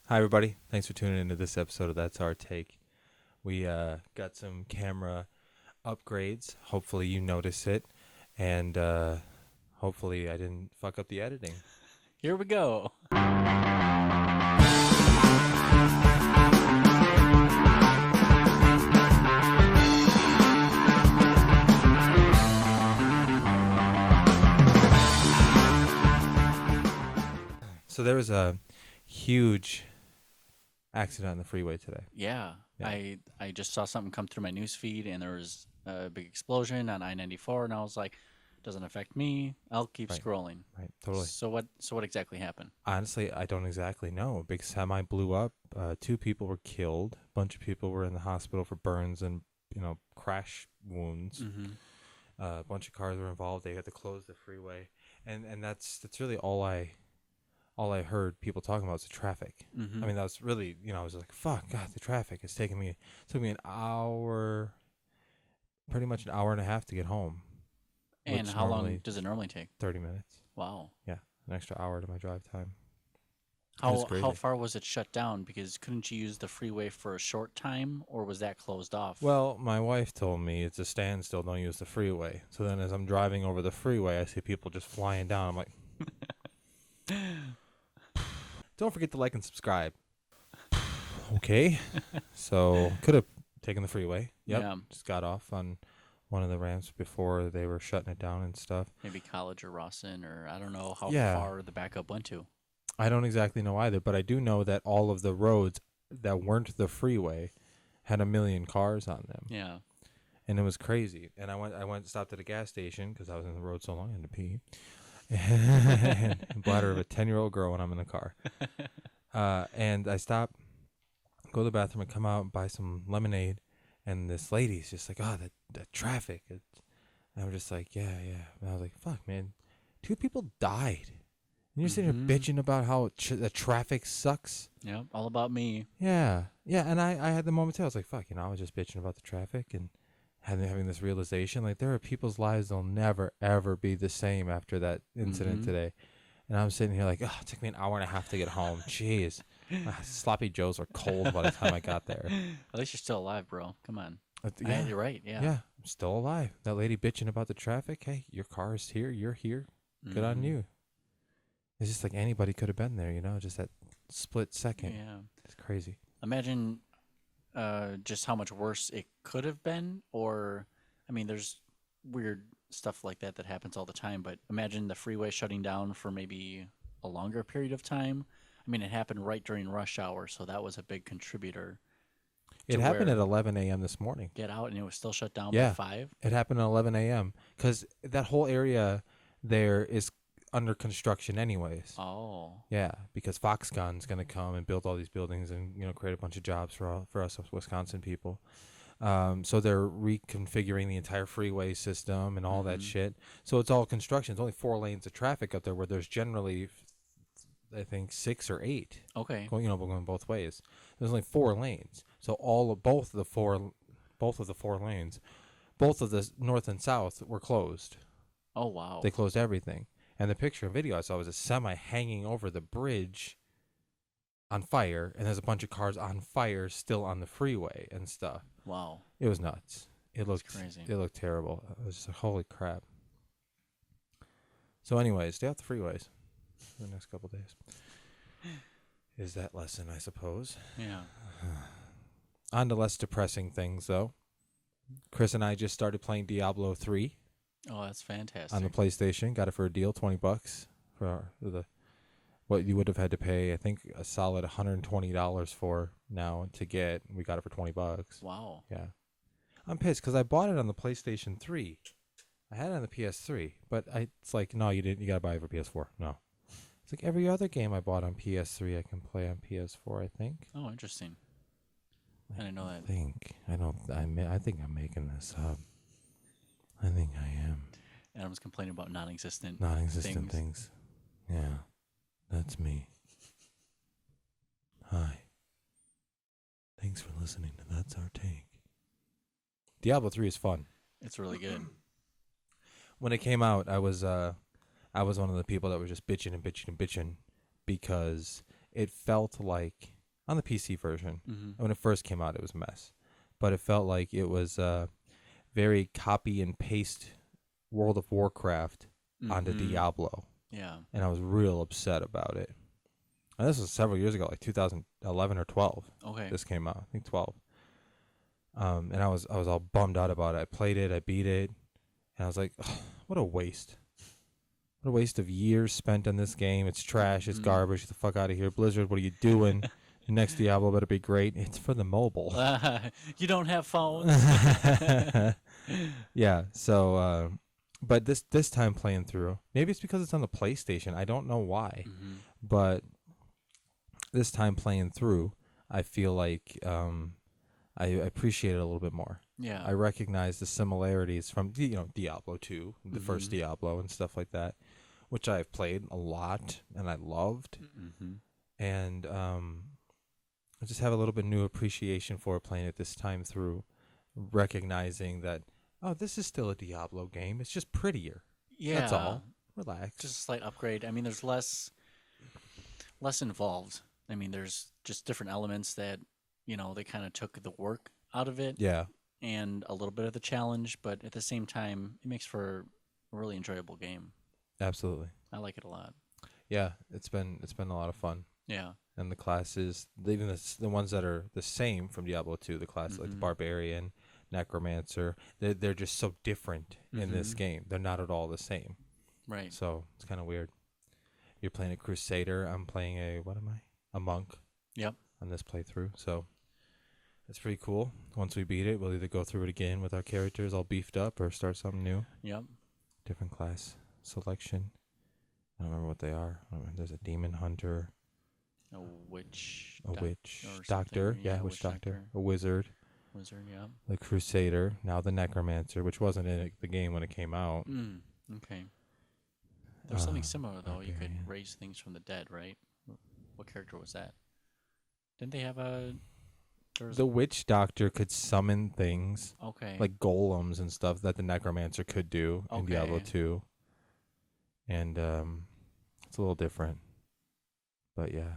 Hi, everybody. Thanks for tuning into this episode of That's Our Take. We got some camera upgrades. Hopefully, you notice it. And hopefully, I didn't fuck up the editing. Here we go. So, there was a huge accident on the freeway today. Yeah, Yeah. I just saw something come through my news feed, and there was a big explosion on I-94, and I was like, doesn't affect me. I'll keep Right. scrolling. Right. Totally. So what exactly happened? Honestly, I don't exactly know. A big semi blew up. Two people were killed. A bunch of people were in the hospital for burns and, crash wounds. Mm-hmm. A bunch of cars were involved. They had to close the freeway. And that's really all I heard people talking about was the traffic. Mm-hmm. I mean, that was really, I was like, fuck, God, the traffic. Took me an hour, pretty much an hour and a half to get home. And Which how long normally does it normally take? 30 minutes. Wow. Yeah, an extra hour to my drive time. It's How crazy. far was it shut down? Because couldn't you use the freeway for a short time, or was that closed off? Well, my wife told me it's a standstill, don't use the freeway. So then as I'm driving over the freeway, I see people just flying down. I'm like, don't forget to like and subscribe. Okay. So could have taken the freeway. Yep. Yeah, Just got off on one of the ramps before they were shutting it down and stuff. maybe College or Rawson, or I don't know how Yeah. far the backup went to. I don't exactly know either, but I do know that all of the roads that weren't the freeway had 1 million cars on them. Yeah. And it was crazy. And I went stopped at a gas station because I was in the road so long I had to pee. And bladder of a 10-year-old girl when I'm in the car. And I stop, go to the bathroom, and come out and buy some lemonade. And this lady's just like, oh, the traffic. And I'm just like, yeah. And I was like, fuck, man. 2 people died. And you're sitting Mhm. here bitching about how the traffic sucks. Yeah, all about me. Yeah. Yeah. And I had the moment too. I was like, fuck, I was just bitching about the traffic and having this realization. Like, there are people's lives that'll never, ever be the same after that incident Mhm. today. And I'm sitting here like, oh, it took me an hour and a half to get home. Jeez. Sloppy Joes were cold by the time I got there. At least you're still alive, bro. Come on. Yeah. You're right. Yeah. Yeah. I'm still alive. That lady bitching about the traffic. Hey, your car is here. You're here. Good on Mhm. you. It's just like anybody could have been there, just that split second. Yeah. It's crazy. Imagine just how much worse it could have been, or, I mean, there's weird stuff like that that happens all the time, but imagine the freeway shutting down for maybe a longer period of time. I mean, it happened right during rush hour, so that was a big contributor It to happened at where 11 a.m. this morning. get out, and it was still shut down by Yeah. 5. It happened at 11 a.m. because that whole area there is under construction anyways. Oh. Yeah, because Foxconn's going to come and build all these buildings and create a bunch of jobs for us Wisconsin people. So they're reconfiguring the entire freeway system and all that Mhm. shit. So it's all construction. It's only 4 lanes of traffic up there where there's generally, I think, 6 or 8 Okay. going both ways. There's only 4 lanes. So both of the four lanes, both of the north and south were closed. Oh, wow. They closed everything. And the picture and video I saw was a semi hanging over the bridge on fire, and there's a bunch of cars on fire still on the freeway and stuff. Wow. It was nuts. It looked crazy. It looked terrible. I was just like, holy crap. So, anyways, stay off the freeways for the next couple days. Is that lesson, I suppose. Yeah. On to less depressing things, though. Chris and I just started playing Diablo 3 Oh, that's fantastic. on the PlayStation. Got it for a deal, $20 for what you would have had to pay. I think a solid $120 for now to get. We got it for $20. Wow. Yeah, I'm pissed because I bought it on the PlayStation 3. I had it on the PS3, but it's like, no, you didn't. You gotta buy it for PS4. No, it's like every other game I bought on PS3 I can play on PS4. I think. Oh, interesting. I didn't know that. I think I'm making this up. I think I am. Adam's complaining about non-existent. Non-existent things. Yeah, that's me. Hi. Thanks for listening to That's Our Take. Diablo 3 is fun. It's really good. When it came out, I was one of the people that was just bitching because it felt like on the PC version. Mm-hmm. When it first came out, it was a mess, but it felt like it was very copy and paste World of Warcraft onto Mm-hmm. Diablo, Yeah. and I was real upset about it. And this was several years ago, like 2011 or 12. Okay. This came out, I think 12. And I was all bummed out about it. I played it, I beat it, and I was like, "Ugh, what a waste. What a waste of years spent on this game. It's trash, it's Mhm. garbage. Get the fuck out of here. Blizzard, what are you doing? The next Diablo better be great. It's for the mobile." You don't have phones. Yeah, so but this time playing through, maybe it's because it's on the PlayStation. I don't know why. Mm-hmm. But this time playing through, I feel like I appreciate it a little bit more. Yeah. I recognize the similarities from Diablo 2, the first Mhm. Diablo and stuff like that, which I've played a lot and I loved. Mm-hmm. And I just have a little bit new appreciation for playing it this time through, recognizing that, oh, this is still a Diablo game. It's just prettier. Yeah. That's all. Relax. Just a slight upgrade. I mean, there's less involved. I mean, there's just different elements that, they kind of took the work out of it Yeah, and a little bit of the challenge, but at the same time, it makes for a really enjoyable game. absolutely. I like it a lot. Yeah, it's been a lot of fun. Yeah. And the classes, even the ones that are the same from Diablo 2, the classes like the Mhm. Barbarian, Necromancer, they're just so different in this Mhm. game. They're not at all the same. Right. So it's kind of weird. You're playing a Crusader. I'm playing a monk Yep. on this playthrough. So it's pretty cool. Once we beat it, we'll either go through it again with our characters all beefed up or start something new. Yep. Different class selection. I don't remember what they are. There's a demon hunter, A witch. a witch or doctor, something. yeah, witch doctor, a wizard, Wizard. Yep. the Crusader, now the Necromancer, which wasn't in the game when it came out. Mm. Okay. There's something Uh, similar though. You could Barbarian. raise things from the dead, right? What character was that? Didn't they have a? There was The witch doctor could summon things okay. like golems and stuff that the Necromancer could do in Diablo Okay. 2. And it's a little different. But yeah.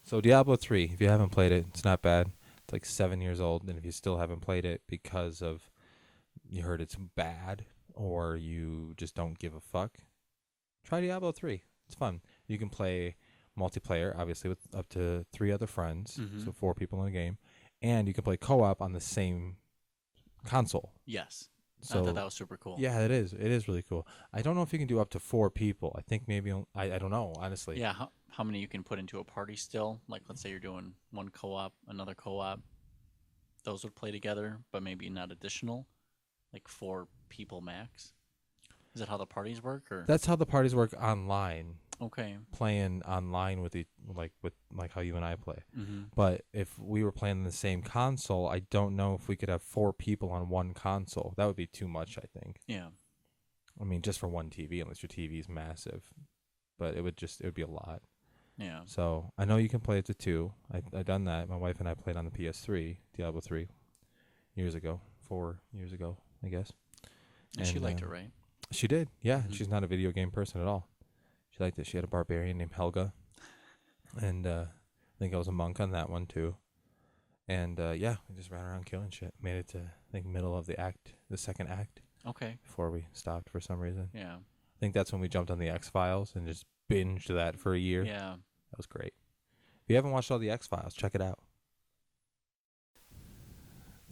So Diablo 3, if you haven't played it, it's not bad. It's like 7 years old, and if you still haven't played it because of you heard it's bad or you just don't give a fuck, try Diablo 3. It's fun. You can play multiplayer, obviously, with up to 3 other friends, Mhm. so 4 people in a game, and you can play co-op on the same console. Yes. I So thought that was super cool. yeah, it is. It is really cool. I don't know if you can do up to 4 people. I think maybe I don't know, honestly. Yeah. How many you can put into a party still? Like, let's say you're doing one co-op, another co-op. Those would play together, but maybe not additional. Like 4 people max. Is that how the parties work, or? That's how the parties work online, Okay. playing online with how you and I play. Mm-hmm. But if we were playing on the same console, I don't know if we could have 4 people on one console. That would be too much, I think. Yeah. I mean, just for one TV, unless your TV is massive. But it would be a lot. Yeah. So I know you can play it to 2. I done that. My wife and I played on the PS3, Diablo 3, 4 years ago, I guess. And she And, liked it, right? She did, yeah. Mhm. She's not a video game person at all. She liked it. She had a barbarian named Helga, and I think I was a monk on that one too. And yeah, we just ran around killing shit. Made it to I think middle of the second act, Okay. before we stopped for some reason. Yeah. I think that's when we jumped on the X-Files and just binged that for a year. Yeah. That was great. If you haven't watched all the X-Files, check it out.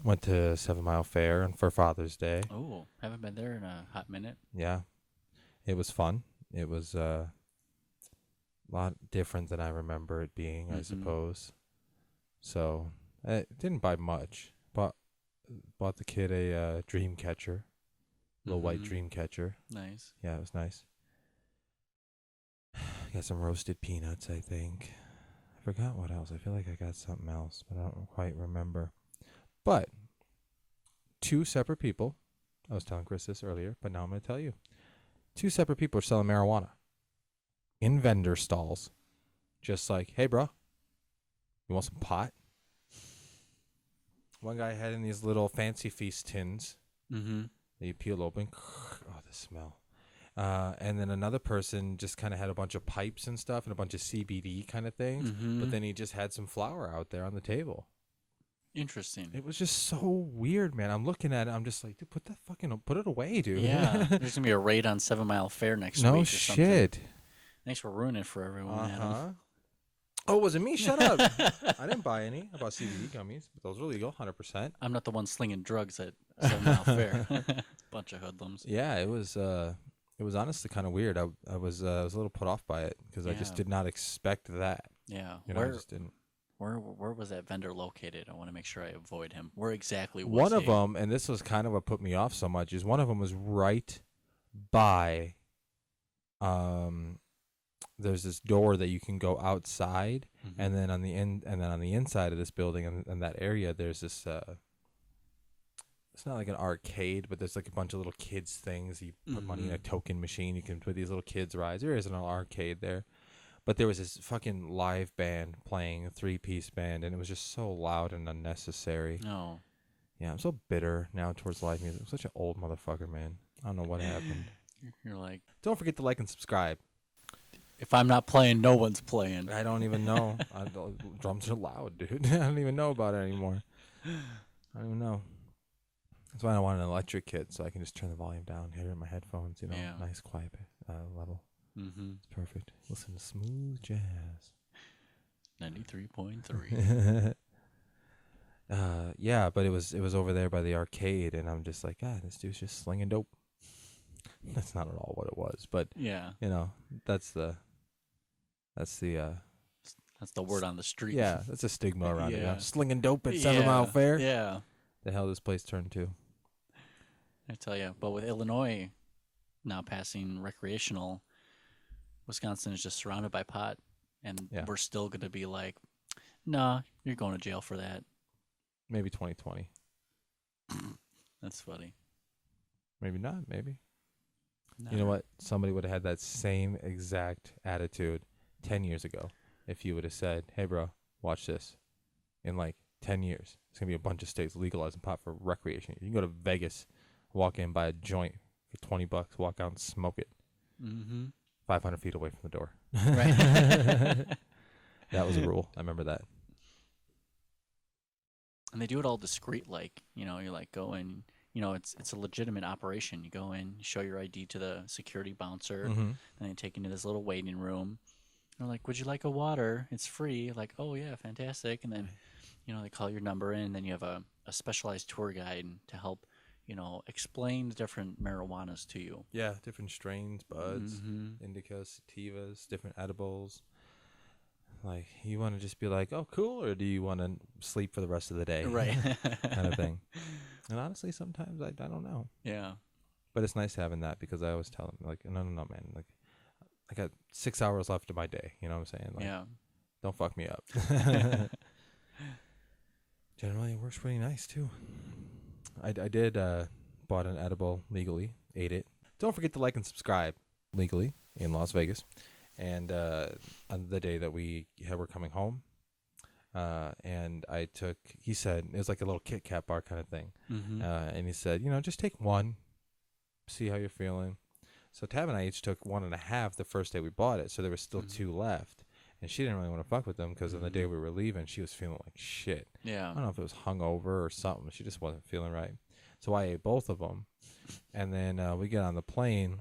Went to 7 Mile Fair for Father's Day. Oh, haven't been there in a hot minute. Yeah, it was fun. It was a lot different than I remember it being, I Mhm. suppose. So I didn't buy much. Bought the kid a dream catcher, little white Mhm. dream catcher. Nice. Yeah, it was nice. Got some roasted peanuts, I think. I forgot what else. I feel like I got something else, but I don't quite remember. But 2 separate people. I was telling Chris this earlier, but now I'm going to tell you. 2 separate people are selling marijuana in vendor stalls. Just like, hey, bro, you want some pot? One guy had in these little fancy feast tins Mm-hmm. that you peel open. Oh, the smell. And then another person just kind of had a bunch of pipes and stuff and a bunch of CBD kind of things. Mm-hmm. But then he just had some flour out there on the table. Interesting. It was just so weird, man. I'm looking at it. I'm just like, dude, put it away, dude. Yeah. There's gonna be a raid on 7 Mile Fair next No week or something. shit. Thanks for ruining it for everyone, Adam. Oh, was it me? Shut up. I didn't buy any. I bought CBD gummies, but those were legal, 100%. I'm not the one slinging drugs at 7 Mile Fair. Bunch of hoodlums. Yeah, it was honestly kind of weird. I was a little put off by it because I just Yeah. did not expect that. Yeah. You know, I just didn't. Where was that vendor located? I want to make sure I avoid him. Where exactly was One of he? them, and this was kind of what put me off so much, is one of them was right by. There's this door that you can go outside, Mhm. and then on the inside of this building and that area, there's this. It's not like an arcade, but there's like a bunch of little kids things. You put money in a token machine. You can put these little kids rides. There isn't an arcade there, but there was this fucking live band playing, a 3-piece band, and it was just so loud and unnecessary. No. Yeah, I'm so bitter now towards live music. I'm such an old motherfucker, man. I don't know what happened. You're like, Don't forget to like and subscribe. if I'm not playing, no one's playing. I don't even know. Drums are loud, dude. I don't even know about it anymore. I don't even know. That's why I want an electric kit, so I can just turn the volume down, hear it in my headphones, Yeah. nice, quiet level. Mm-hmm. It's perfect. Listen to smooth jazz. 93.3. Yeah, but it was over there by the arcade, and I'm just like, this dude's just slinging dope. That's not at all what it was, but Yeah. that's the That's the word on the street. yeah, that's a stigma around it. Yeah. Slinging dope at 7 Mile Fair. Yeah. The hell this place turned to. I tell you. But with Illinois now passing recreational, Wisconsin is just surrounded by pot. And Yeah. we're still going to be like, nah, you're going to jail for that. Maybe 2020. That's funny. Maybe not. Maybe. Nah. You know what? Somebody would have had that same exact attitude 10 years ago if you would have said, hey, bro, watch this. In like 10 years, it's going to be a bunch of states legalizing pot for recreation. You can go to Vegas, walk in, buy a joint for $20, walk out and smoke it Mm-hmm. 500 feet away from the door. Right. That was a rule. I remember that. And they do it all discreet, like, you like go in, it's a legitimate operation. You go in, you show your ID to the security bouncer, Mm-hmm. and they take you into this little waiting room. They're like, would you like a water? It's free. Like, oh, yeah, fantastic. And then, they call your number in, and then you have a specialized tour guide to help, explain the different marijuanas to you. Yeah, different strains, buds, Mm-hmm. indicas, sativas, different edibles. Like, you want to just be like, oh, cool, or do you want to sleep for the rest of the day? Right. Kind of thing. And honestly, sometimes I don't know. Yeah. But it's nice having that because I always tell them, like, no, man. Like, I got 6 hours left of my day. You know what I'm saying? Like, Yeah. don't fuck me up. Generally, it works pretty nice, too. I did bought an edible legally, ate it. Don't forget to like and subscribe legally in Las Vegas. And on the day that we were coming home, and he said, it was like a little Kit Kat bar kind of thing. Mm-hmm. And he said, just take one, see how you're feeling. So Tab and I each took 1.5 the first day we bought it. So there was still 2 left. And she didn't really want to fuck with them because on the day we were leaving, she was feeling like shit. Yeah. I don't know if it was hungover or something. She just wasn't feeling right. So I ate both of them. And then we get on the plane.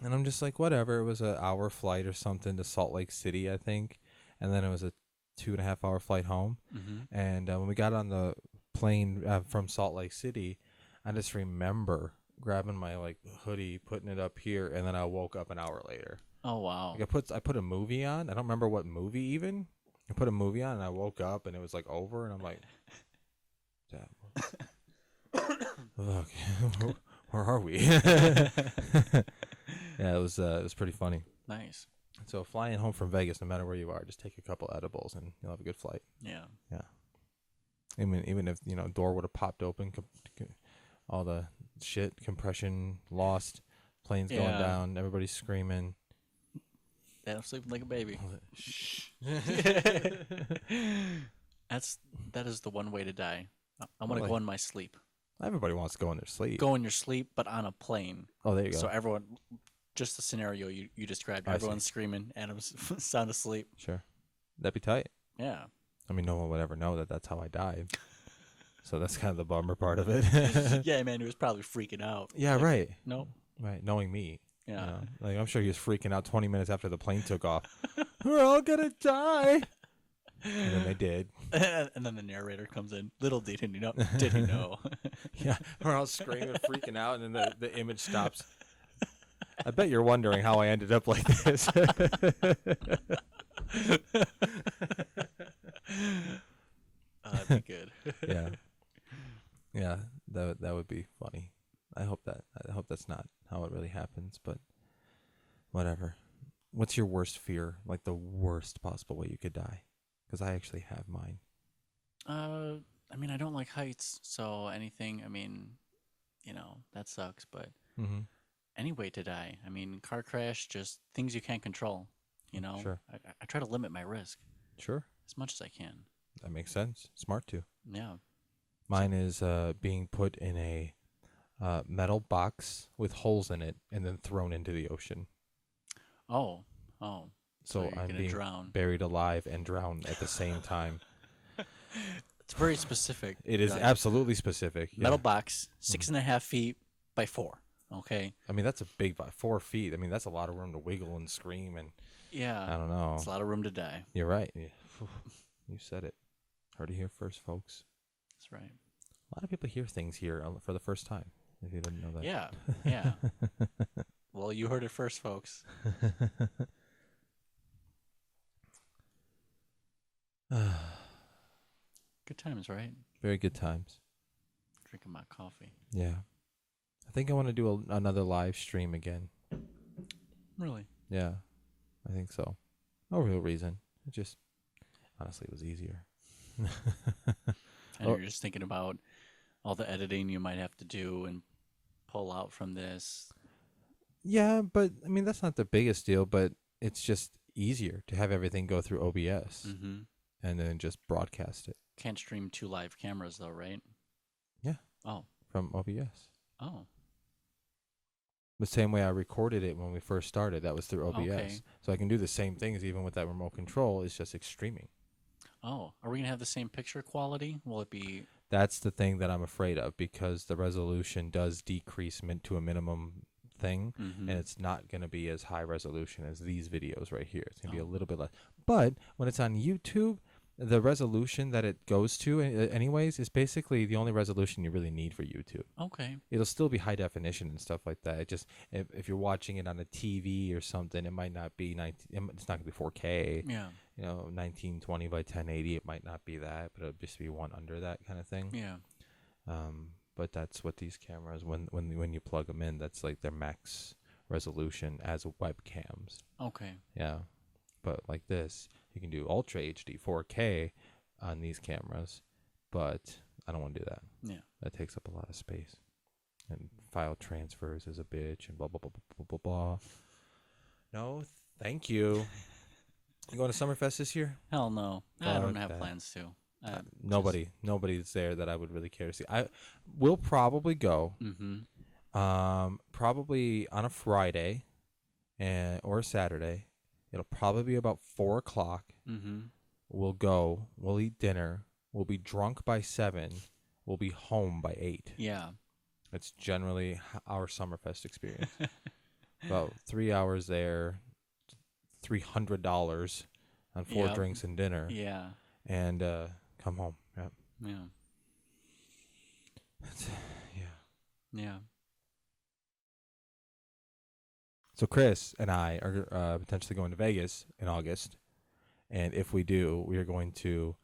And I'm just like, whatever. It was an hour flight or something to Salt Lake City, I think. And then it was a 2.5-hour flight home. Mm-hmm. And when we got on the plane from Salt Lake City, I just remember grabbing my hoodie, putting it up here, and then I woke up an hour later. Oh, wow. Like I put a movie on. I don't remember what movie even. I put a movie on and I woke up and it was over and I'm like, look, where are we? Yeah, it was pretty funny. Nice. So flying home from Vegas, no matter where you are, just take a couple edibles and you'll have a good flight. Yeah. Even if door would have popped open, all the shit, compression lost, planes going down, everybody's screaming. Adam sleeping like a baby. Shh. That is the one way to die. I want to Really? go in my sleep. Everybody wants to go in their sleep. Go in your sleep, but on a plane. Oh, there you go. So everyone, just the scenario you described, I see. everyone's screaming, Adam's sound asleep. Sure. That'd be tight. Yeah. I mean, no one would ever know that that's how I died. So that's kind of the bummer part of it. Yeah, man, he was probably freaking out. Yeah, right. No. Right. Knowing me. Yeah. You know, like I'm sure he was freaking out 20 minutes after the plane took off. We're all gonna die. And then they did. And then the narrator comes in. Little did he know. Did he know? Yeah, we're all screaming, freaking out, and then the image stops. I bet you're wondering how I ended up like this. That'd be good. Yeah, yeah, that would be funny. I hope that's not how it really happens, but whatever. What's your worst fear? Like the worst possible way you could die? Because I actually have mine. I mean, I don't like heights, so anything. I mean, that sucks. But Mm-hmm. any way to die. I mean, car crash, just things you can't control. Sure. I try to limit my risk Sure, as much as I can. that makes sense. Smart too. Yeah. Mine is being put in a metal box with holes in it and then thrown into the ocean. Oh. So you're I'm gonna being drown. buried alive and drowned at the same time. It's very specific. It is Like, absolutely specific. Yeah. metal box, 6.5 feet by 4. Okay. I mean, that's a big 4 feet. I mean, that's a lot of room to wiggle and scream, and I Yeah. don't know. It's a lot of room to die. You're right. Yeah. You said it. Heard it here first, folks. That's right. A lot of people hear things here for the first time. If you didn't know that. Yeah. Yeah. Well, you heard it first, folks. Good times, right? Very good times. Drinking my coffee. Yeah. I think I want to do another live stream again. Really? Yeah. I think so. No real reason. It just, honestly, it was easier. And you're just thinking about all the editing you might have to do and pull out from this. Yeah, but I mean, that's not the biggest deal, but it's just easier to have everything go through OBS Mm-hmm. and then just broadcast it Can't stream 2 live cameras, though, right? Yeah. Oh. from OBS. Oh. The same way I recorded it when we first started, that was through OBS. Okay. So I can do the same things even with that remote control. It's just streaming. Oh. Are we going to have the same picture quality? Will it be... That's the thing that I'm afraid of because the resolution does decrease to a minimum thing, Mhm. and it's not going to be as high resolution as these videos right here. It's going to be Oh. a little bit less. But when it's on YouTube, the resolution that it goes to anyways is basically the only resolution you really need for YouTube. Okay. It'll still be high definition and stuff like that. It just if you're watching it on a TV or something, it might not be it's not going to be 4K. Yeah. 1920 by 1080, it might not be that, but it'll just be one under that kind of thing. Yeah. But that's what these cameras, when you plug them in, that's like their max resolution as webcams. Okay. Yeah, but like this, you can do Ultra HD 4K on these cameras, but I don't want to do that. Yeah. That takes up a lot of space, and file transfers is a bitch, and blah blah blah blah blah blah. No, thank you. You going to Summerfest this year? Hell no. I don't Fuck have that. plans to. Nobody's there that I would really care to see. I will probably go. Mm-hmm. Probably on a Friday, or a Saturday. It'll probably be about 4:00. Mm-hmm. We'll go. We'll eat dinner. We'll be drunk by 7. We'll be home by 8. Yeah. It's generally our Summerfest experience. About 3 hours there, $300 on 4 Yep. drinks and dinner, Yeah. and come home. Yeah. Yeah. Yeah. Yeah. So Chris and I are potentially going to Vegas in August, and if we do, we are going to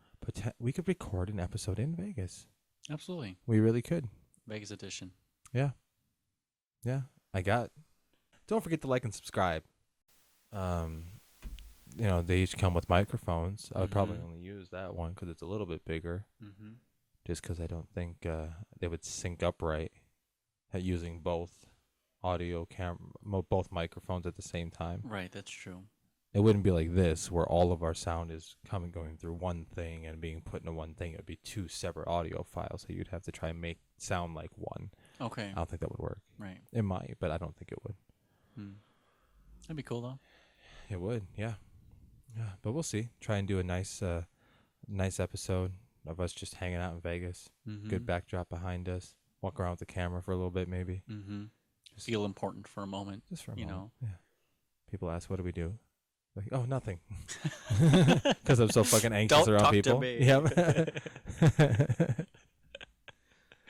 we could record an episode in Vegas. Absolutely. We really could. Vegas edition. Yeah. Yeah. Don't forget to like and subscribe. They each come with microphones. I would probably Mhm. only use that one because it's a little bit bigger, Mm-hmm. just because I don't think they would sync up right at using both both microphones at the same time. Right. That's true. It wouldn't be like this, where all of our sound is going through one thing and being put into one thing. It would be two separate audio files, so you'd have to try and make sound like one. Okay. I don't think that would work. Right. It might, but I don't think it would. That'd be cool though. It would, yeah. Yeah, but we'll see. Try and do a nice episode of us just hanging out in Vegas. Good backdrop behind us. Walk around with the camera for a little bit, maybe. Just feel important for a moment. Just for a you moment. know. Yeah. People ask, "What do we do?" Like, oh, nothing. Because I'm so fucking anxious Don't around talk to people. me. Yep.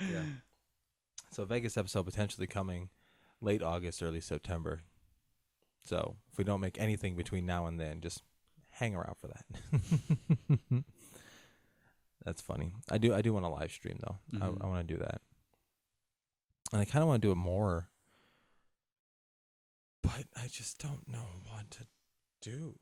Yeah. So Vegas episode potentially coming late August, early September. So if we don't make anything between now and then, just hang around for that. That's funny. I do want to live stream though. I want to do that, and I kind of want to do it more, but I just don't know what to do.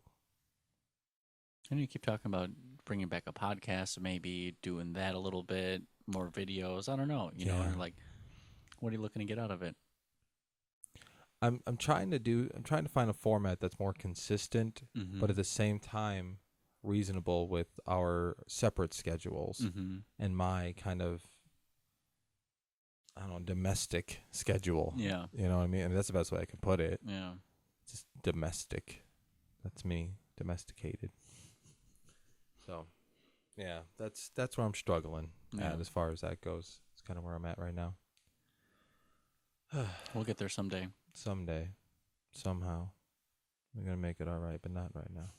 And you keep talking about bringing back a podcast, maybe doing that a little bit, more videos. I don't know. You know, or like, what are you looking to get out of it? I'm trying to find a format that's more consistent, but at the same time reasonable with our separate schedules and my kind of, I don't know, domestic schedule. Yeah. You know what I mean? That's the best way I can put it. Yeah. Just domestic. That's me, domesticated. So, yeah, that's where I'm struggling at as far as that goes. It's kind of where I'm at right now. We'll get there someday. Someday. Somehow. We're going to make it all right, but not right now.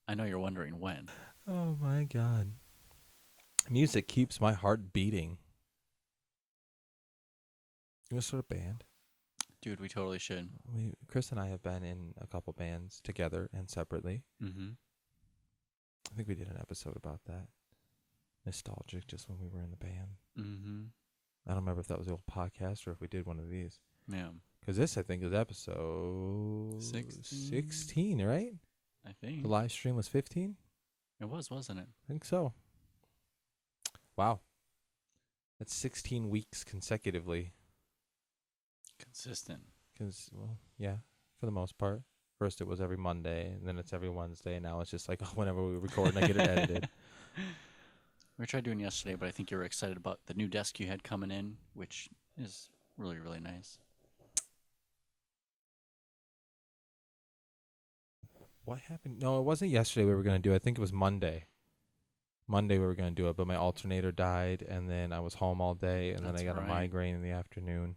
I know you're wondering when. Oh, my God. Music keeps my heart beating. You want to start a band? Dude, we totally should. Chris and I have been in a couple bands together and separately. I think we did an episode about that. Nostalgic, just when we were in the band. I don't remember if that was the old podcast or if we did one of these. Yeah. Because this, I think, is episode 16, right? I think. The live stream was 15? It was, wasn't it? I think so. Wow. That's 16 weeks consecutively. Consistent. Because, well, yeah, for the most part. First it was every Monday, and then it's every Wednesday, and now it's just like, oh, whenever we record and I get it edited. We tried doing yesterday, but I think you were excited about the new desk you had coming in, which is really, really nice. What happened? No, it wasn't yesterday we were going to do it. I think it was Monday. Monday we were going to do it, but my alternator died, and then I was home all day, and then I got a migraine in the afternoon.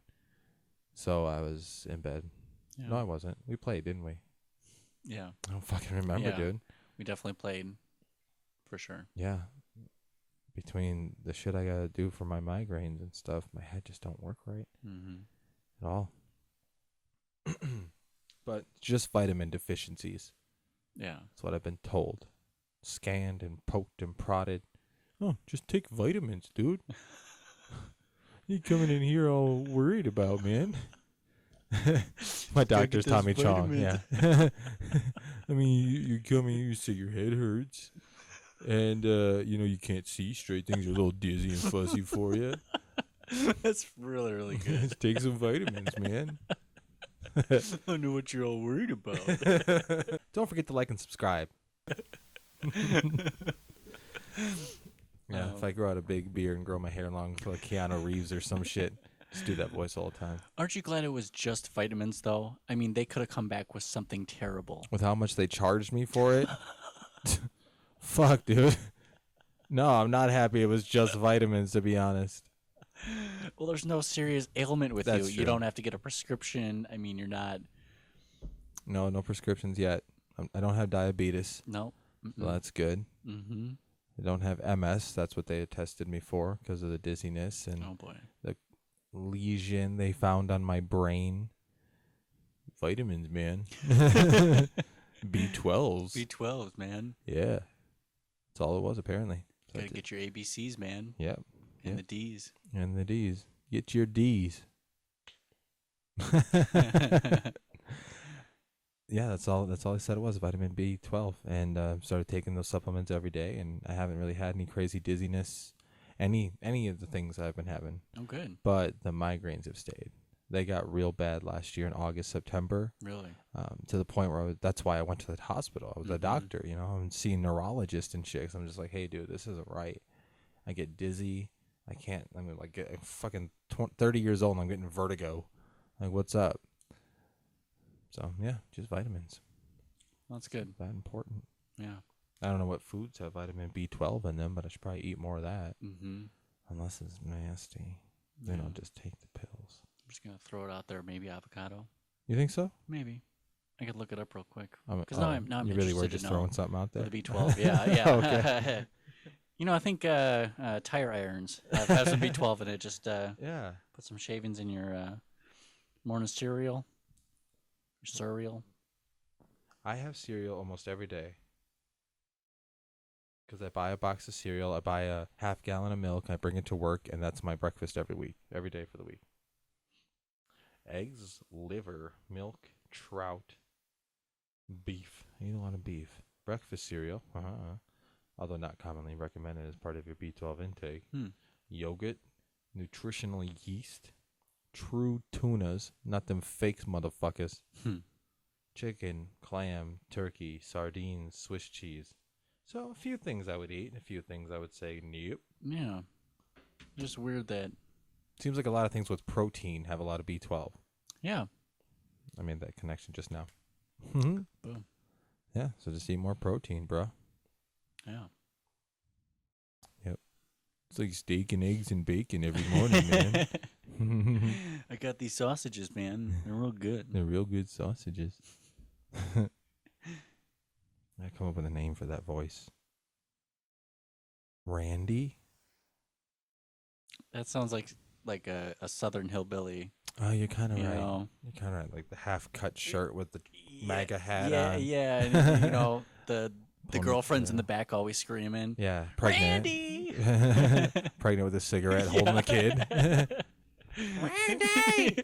So I was in bed. Yeah. No, I wasn't. We played, didn't we? Yeah. I don't fucking remember, dude. We definitely played, for sure. Yeah. Between the shit I got to do for my migraines and stuff, my head just don't work right at all. But just vitamin deficiencies. Yeah. That's what I've been told. Scanned and poked and prodded. Oh, just take vitamins, dude. You coming in here all worried about, man? My doctor's Tommy Chong. Yeah. I mean, you come in, you say your head hurts, and you can't see straight. Things are a little dizzy and fuzzy for you. That's really, really good. Just take some vitamins, man. I know what you're all worried about. Don't forget to like and subscribe. Yeah, if I grow out a big beard and grow my hair long like Keanu Reeves or some shit, just do that voice all the time. Aren't you glad it was just vitamins, though? I mean, they could have come back with something terrible. With how much they charged me for it? Fuck, dude. No, I'm not happy it was just vitamins, to be honest. Well, there's no serious ailment with That's you. true. You don't have to get a prescription. I mean, you're not... No prescriptions yet. I don't have diabetes. No. So that's good. Mm-hmm. I don't have MS. That's what they had tested me for because of the dizziness and Oh, boy. the lesion they found on my brain. Vitamins, man. B12s. B12s, man. Yeah. That's all it was, apparently. So Gotta get your ABCs, man. Yep. And the D's. And the D's. Get your D's. Yeah, that's all I said it was, vitamin B12. And started taking those supplements every day, and I haven't really had any crazy dizziness, any of the things I've been having. Oh, good. But the migraines have stayed. They got real bad last year in August, September, Really? to the point where that's why I went to the hospital. I was a Mhm. doctor, you know, I'm seeing neurologists and shit. 'Cause I'm just like, hey, dude, this isn't right. I get dizzy. I can't. I mean, like, I'm fucking 30 years old and I'm getting vertigo. Like, what's up? So, yeah, just vitamins. That's good. That important. Yeah. I don't know what foods have vitamin B12 in them, but I should probably eat more of that. Mm-hmm. Unless it's nasty. Then I'll just take the pills. I'm just gonna throw it out there. Maybe avocado. You think so? Maybe. I could look it up real quick. Because now I'm you really were interested to just know. throwing something out there? For the B12. Yeah, yeah. Okay. You know, I think tire irons have some B12 in it. Just Yeah. put some shavings in your morning cereal. Your cereal. I have cereal almost every day. Because I buy a box of cereal, I buy a half gallon of milk, I bring it to work, and that's my breakfast every day for the week. Eggs, liver, milk, trout, beef. I eat a lot of beef. Breakfast cereal, although not commonly recommended as part of your B12 intake. Yogurt, nutritional yeast, true tunas, not them fake motherfuckers. Chicken, clam, turkey, sardines, Swiss cheese. So a few things I would eat, and a few things I would say nope. Yeah. Just weird that. Seems like a lot of things with protein have a lot of B12. Yeah. I made that connection just now. Boom. Yeah, so just eat more protein, bro. Yeah. Yep. It's like steak and eggs and bacon every morning, man. I got these sausages, man. They're real good. They're real good sausages. I come up with a name for that voice. Randy? That sounds like a southern hillbilly. Oh, you're kind of You right. know? You're kind of right. Like the half-cut shirt with the Yeah, MAGA hat yeah, on. yeah. And, you know, the Ponytail. girlfriend's in the back always screaming. Yeah, pregnant. Randy! Pregnant with a cigarette, holding a kid. Randy!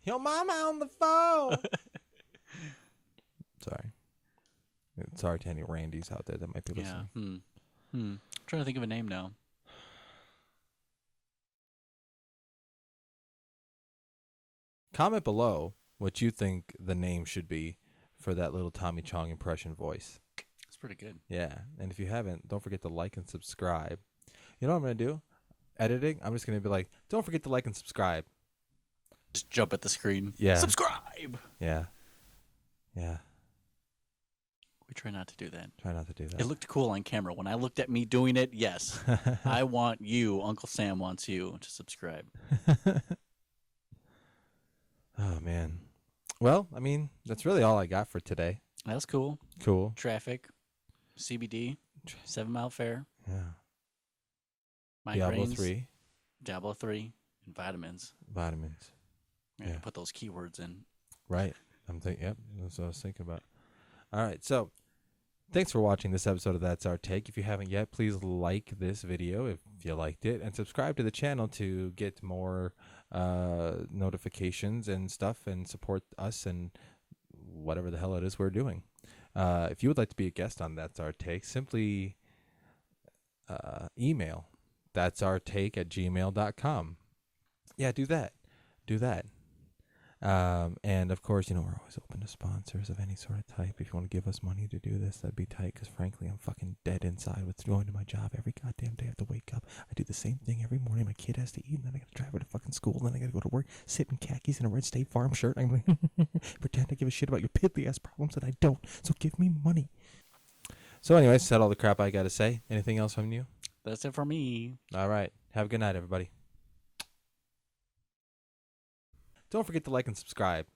Your mama on the phone. Sorry. Sorry to any Randys out there that might be Yeah. listening. I'm trying to think of a name now. Comment below what you think the name should be for that little Tommy Chong impression voice. It's pretty good. Yeah, and if you haven't, don't forget to like and subscribe. You know what I'm going to do? Editing, I'm just going to be like, don't forget to like and subscribe. Just jump at the screen. Yeah. Subscribe! Yeah. Yeah. We try not to do that. Try not to do that. It looked cool on camera. When I looked at me doing it, yes. I want you, Uncle Sam wants you to subscribe. Oh, man. Well, I mean, that's really all I got for today. That's cool. Cool. Traffic, CBD, 7 Mile Fair, Yeah. migraines, Diablo 3. Diablo 3, and vitamins. Vitamins. Yeah. Yeah. Put those keywords in. Right. I'm thinking, yep, that's what I was thinking about. All right, so thanks for watching this episode of That's Our Take. If you haven't yet, please like this video if you liked it, and subscribe to the channel to get more notifications and stuff, and support us and whatever the hell it is we're doing. If you would like to be a guest on That's Our Take, simply email that'sourtake@gmail.com. Yeah, do that. Do that. And of course, you know, we're always open to sponsors of any sort of type. If you want to give us money to do this, that'd be tight, because frankly, I'm fucking dead inside with going to my job every goddamn day. I have to wake up. I do the same thing every morning. My kid has to eat, and then I got to drive her to fucking school, and then I got to go to work, sit in khakis and a red State Farm shirt. I'm like, pretend I give a shit about your piddly ass problems that I don't. So give me money. So anyway, said all the crap I got to say. Anything else from you? That's it for me. All right. Have a good night, everybody. Don't forget to like and subscribe.